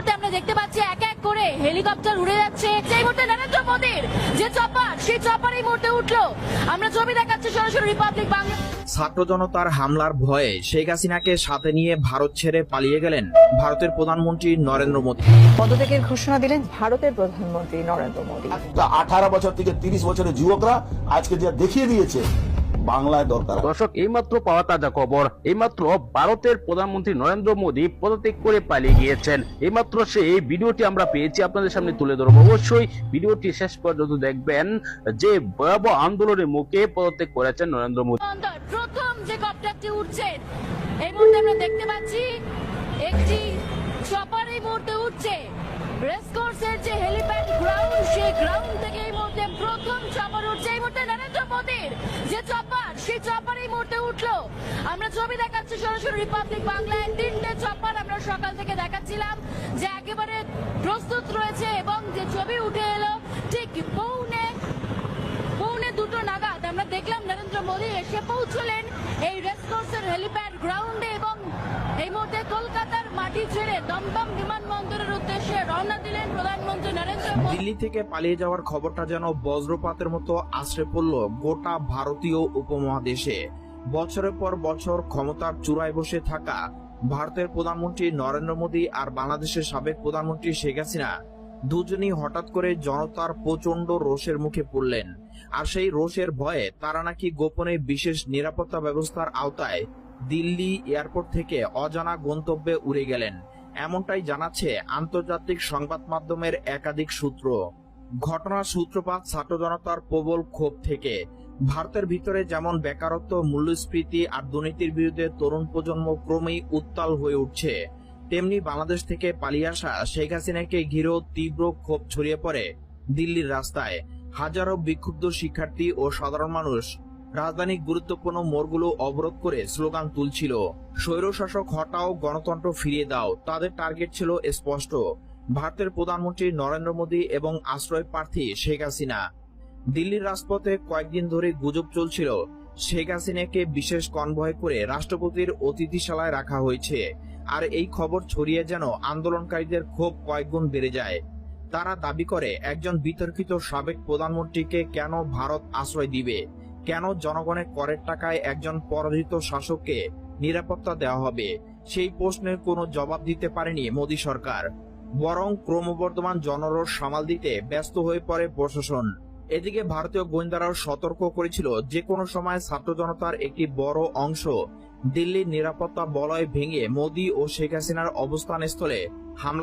মুহূর্তে আমরা দেখতে পাচ্ছি এক এক করে হেলিকপ্টার উড়ে যাচ্ছে। সেই মুহূর্তে নরেন্দ্র মোদীর যে চপার, সেই চপার এই মুহূর্তে উঠলো। আমরা ছবি দেখাচ্ছি সরাসরি রিপাবলিক বাংলা। ছাত্র জনতার হামলার ভয়ে শেখ হাসিনাকে সাথে নিয়ে ভারত ছেড়ে পালিয়ে গেলেন ভারতের প্রধানমন্ত্রী নরেন্দ্র মোদী। পদত্যাগের ঘোষণা দিলেন ভারতের প্রধানমন্ত্রী নরেন্দ্র মোদী। 18 বছর থেকে 30 বছরের যুবকরা আজকে যা দেখিয়ে দিয়েছে বাংলায় দরকার। দর্শক, এইমাত্র পাওয়া তাজা খবর, এইমাত্র ভারতের প্রধানমন্ত্রী নরেন্দ্র মোদী পদত্যাগ করে পালিয়ে গিয়েছেন। এইমাত্র সেই ভিডিওটি আমরা পেয়েছি, আপনাদের সামনে তুলে ধরবো। অবশ্যই ভিডিওটি শেষ পর্যন্ত দেখবেন। যে ভয়াবহ আন্দোলনের মুখে পদত্যাগ করেছেন নরেন্দ্র মোদী। প্রথম যে কপ্টারটি উঠছে এই মুহূর্তে আমরা দেখতে পাচ্ছি একটি চপার এই মুহূর্তে উঠছে। রেসকোর্সের যে হেলিপ্যাড গ্রাউন্ড, সেই গ্রাউন্ড থেকে এই মুহূর্তে প্রথম চপার উঠছে। এই মুহূর্তে নরেন্দ্র মোদীর যে চপার, সেই চপার এই মুহূর্তে উঠলো। আমরা ছবি দেখাচ্ছি সরাসরি রিপাবলিক বাংলায়। 3টে চপার আমরা সকাল থেকে দেখাচ্ছিলাম যে একেবারে প্রস্তুত রয়েছে, এবং যে ছবি উঠে এলো ঠিক পৌনে 2টো নাগাদ আমরা দেখলাম নরেন্দ্র মোদী এসে পৌঁছলেন এই রেসকোর্সের হেলিপ্যাড গ্রাউন্ডে, এবং এই মুহূর্তে কলকাতার মাটি ছেড়ে দমদম বিমানবন্দরের উদ্দেশ্যে রওনা দিলেন প্রধানমন্ত্রী নরেন্দ্র মোদী। দিল্লি থেকে পালিয়ে যাওয়ার খবরটা যেন বজ্রপাতের মতো আছড়ে পড়ল গোটা ভারতীয় উপমহাদেশে। বছরের পর বছর ক্ষমতার চূড়ায় বসে থাকা ভারতের প্রধানমন্ত্রী নরেন্দ্র মোদী আর বাংলাদেশের সাবেক প্রধানমন্ত্রী শেখ হাসিনা দুজনই হঠাৎ করে জনতার প্রচন্ড রোষের মুখে পড়লেন। আর সেই রোষের ভয়ে তারা নাকি গোপনে বিশেষ নিরাপত্তা ব্যবস্থার আওতায় দিল্লি এয়ারপোর্ট থেকে অজানা গন্তব্যে উড়ে গেলেন, এমনটাই জানাচ্ছে আন্তর্জাতিক সংবাদ মাধ্যমের একাধিক সূত্র। ঘটনার সূত্রপাত ছাত্র জনতার প্রবল ক্ষোভ থেকে। ভারতের ভিতরে যেমন বেকারত্ব, মূল্যস্ফীতি আর দুর্নীতির বিরুদ্ধে তরুণ প্রজন্ম ক্রমেই উত্তাল হয়ে উঠছে, তেমনি বাংলাদেশ থেকে পালিয়ে আসা শেখ হাসিনাকে ঘিরেও তীব্র ক্ষোভ ছড়িয়ে পড়ে দিল্লির রাস্তায়। হাজারো বিক্ষুব্ধ শিক্ষার্থী ও সাধারণ মানুষ রাজধানীর গুরুত্বপূর্ণ মোড়গুলো অবরোধ করে স্লোগান তুলছিল, স্বৈরশাসক হটাও, গণতন্ত্র ফিরিয়ে দাও। তাদের টার্গেট ছিল স্পষ্ট, ভারতের প্রধানমন্ত্রী নরেন্দ্র মোদী এবং আশ্রয় প্রার্থী শেখ হাসিনা। দিল্লির রাজপথে কয়েকদিন ধরে গুজব চলছিল শেখ হাসিনাকে বিশেষ কনভয় করে রাষ্ট্রপতির অতিথিশালায় রাখা হয়েছে। আর এই খবর ছড়িয়ে যেন আন্দোলনকারীদের ক্ষোভ কয়েকগুণ বেড়ে যায়। তারা দাবি করে একজন বিতর্কিত সাবেক প্রধানমন্ত্রীকে কেন ভারত আশ্রয় দিবে, কেন জনগণের করের টাকায় একজন পরাজিত শাসককে নিরাপত্তা দেওয়া হবে। সেই প্রশ্নের কোনো জবাব দিতে পারেনি মোদী সরকার, বরং ক্রমবর্ধমান জনরোষ সামাল দিতে ব্যস্ত হয়ে পড়ে প্রশাসন। এদিকে ভারতীয় গোয়েন্দারাও সতর্ক করেছিল যে কোনো সময় ছাত্র জনতার একটি বড় অংশ দিল্লির নিরাপত্তা বলয় ভেঙে মোদী ও শেখ হাসিনার অবস্থানস্থলে হামলা